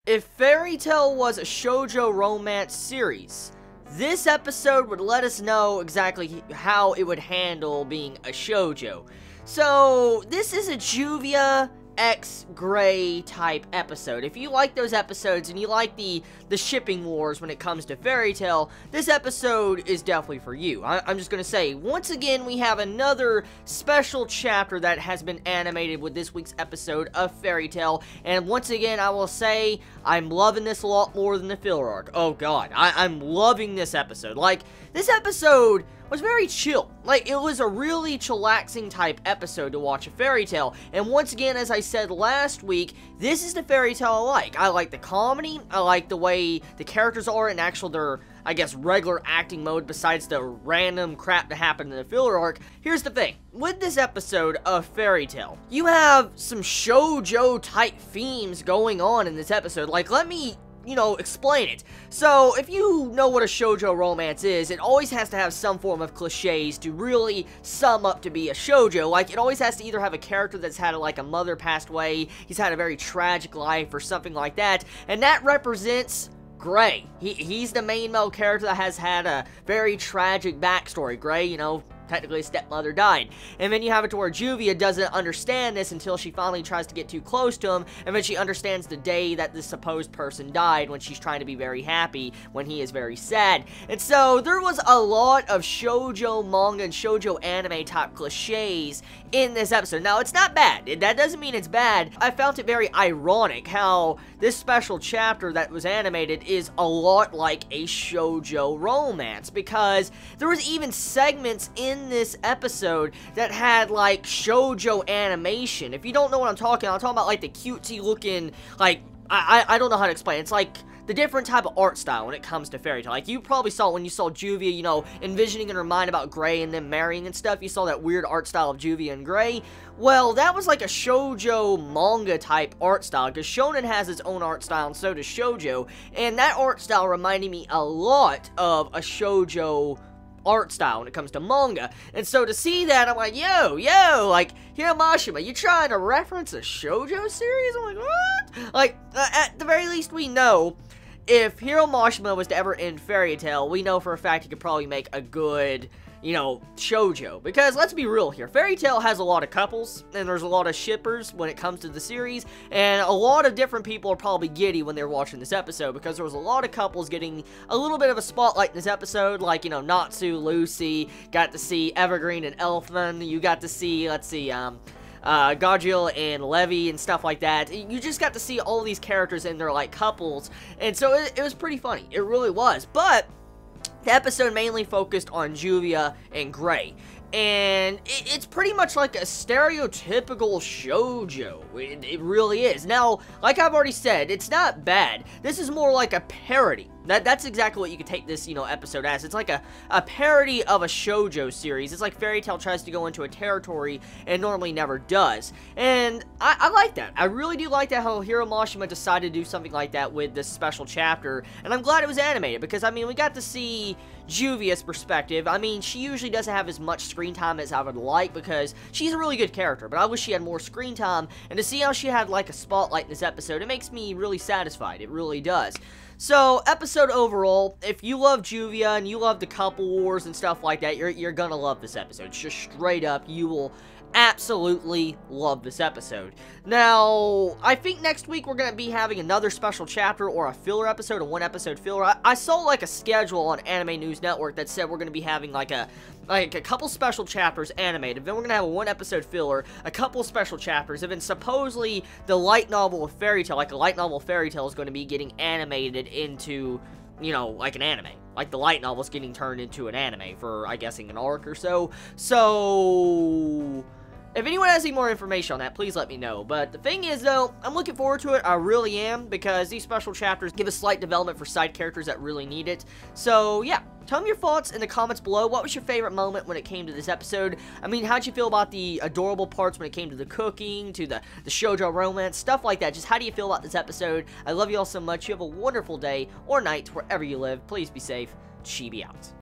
If Fairy Tail was a shoujo romance series, this episode would let us know exactly how it would handle being a shoujo. So, this is a Juvia X Gray type episode. If you like those episodes and you like the shipping wars when it comes to Fairy Tail, this episode is definitely for you. I'm just gonna say, once again, we have another special chapter that has been animated with this week's episode of Fairy Tail, and once again, I will say, I'm loving this a lot more than the filler arc. Oh god, I'm loving this episode. Like, this episode was very chill. Like, it was a really chillaxing type episode to watch a Fairy Tail. And once again, as I said last week, this is the Fairy Tail I like. I like the comedy, I like the way the characters are in their, I guess, regular acting mode besides the random crap that happened in the filler arc. Here's the thing. With this episode of Fairy Tail, you have some shoujo type themes going on in this episode. Like, let me explain it. So, if you know what a shoujo romance is, it always has to have some form of cliches to really sum up to be a shoujo. Like, it always has to either have a character that's had, like, a mother passed away, he's had a very tragic life, or something like that, and that represents Gray. He's the main male character that has had a very tragic backstory. Gray, technically his stepmother died. And then you have it to where Juvia doesn't understand this until she finally tries to get too close to him, and then she understands the day that this supposed person died when she's trying to be very happy when he is very sad. And so there was a lot of shoujo manga and shoujo anime type cliches in this episode. Now, it's not bad. That doesn't mean it's bad. I found it very ironic how this special chapter that was animated is a lot like a shoujo romance, because there was even segments in this episode that had like shoujo animation. If you don't know what I'm talking about like the cutesy looking, like, I don't know how to explain it. It's like the different type of art style when it comes to Fairy Tail. Like, you probably saw when you saw Juvia, envisioning in her mind about Gray and them marrying and stuff. You saw that weird art style of Juvia and Gray. Well, that was like a shoujo manga type art style, because shonen has its own art style and so does shoujo, and that art style reminded me a lot of a shoujo art style when it comes to manga. And so to see that, I'm like, yo, like, Hiromashima, you trying to reference a shoujo series? I'm like, what? Like, at the very least, we know if Hiromashima was to ever end Fairy Tail, we know for a fact he could probably make a good, shoujo. Because, let's be real here, Fairy Tail has a lot of couples, and there's a lot of shippers when it comes to the series, and a lot of different people are probably giddy when they're watching this episode, because there was a lot of couples getting a little bit of a spotlight in this episode, like, Natsu, Lucy, got to see Evergreen and Elfman, you got to see, let's see, Gajil and Levy and stuff like that. You just got to see all these characters in their, like, couples, and so it was pretty funny. It really was, but the episode mainly focused on Juvia and Gray, and it's pretty much like a stereotypical shoujo. It really is. Now, like I've already said, it's not bad. This is more like a parody. That's exactly what you could take this, episode as. It's like a parody of a shoujo series. It's like Fairy Tail tries to go into a territory and normally never does. And I like that. I really do like that how Hiromashima decided to do something like that with this special chapter. And I'm glad it was animated because, I mean, we got to see Juvia's perspective. I mean, she usually doesn't have as much screen time as I would like because she's a really good character, but I wish she had more screen time. And to see how she had, like, a spotlight in this episode, it makes me really satisfied. It really does. So, episode overall, if you love Juvia and you love the couple wars and stuff like that, you're gonna love this episode. Just straight up, you will absolutely love this episode. Now, I think next week we're gonna be having another special chapter or a filler episode, a one-episode filler. I saw, like, a schedule on Anime News Network that said we're gonna be having, like a couple special chapters animated, then we're gonna have a one-episode filler, a couple special chapters, and then supposedly the light novel of Fairy Tail, like a light novel of Fairy Tail, is gonna be getting animated into, like an anime. Like, the light novel's getting turned into an anime for, I guessing, an arc or so. So, if anyone has any more information on that, please let me know. But the thing is, though, I'm looking forward to it. I really am, because these special chapters give a slight development for side characters that really need it. So, yeah. Tell me your thoughts in the comments below. What was your favorite moment when it came to this episode? I mean, how'd you feel about the adorable parts when it came to the cooking, to the shoujo romance, stuff like that? Just how do you feel about this episode? I love you all so much. You have a wonderful day or night wherever you live. Please be safe. Chibi out.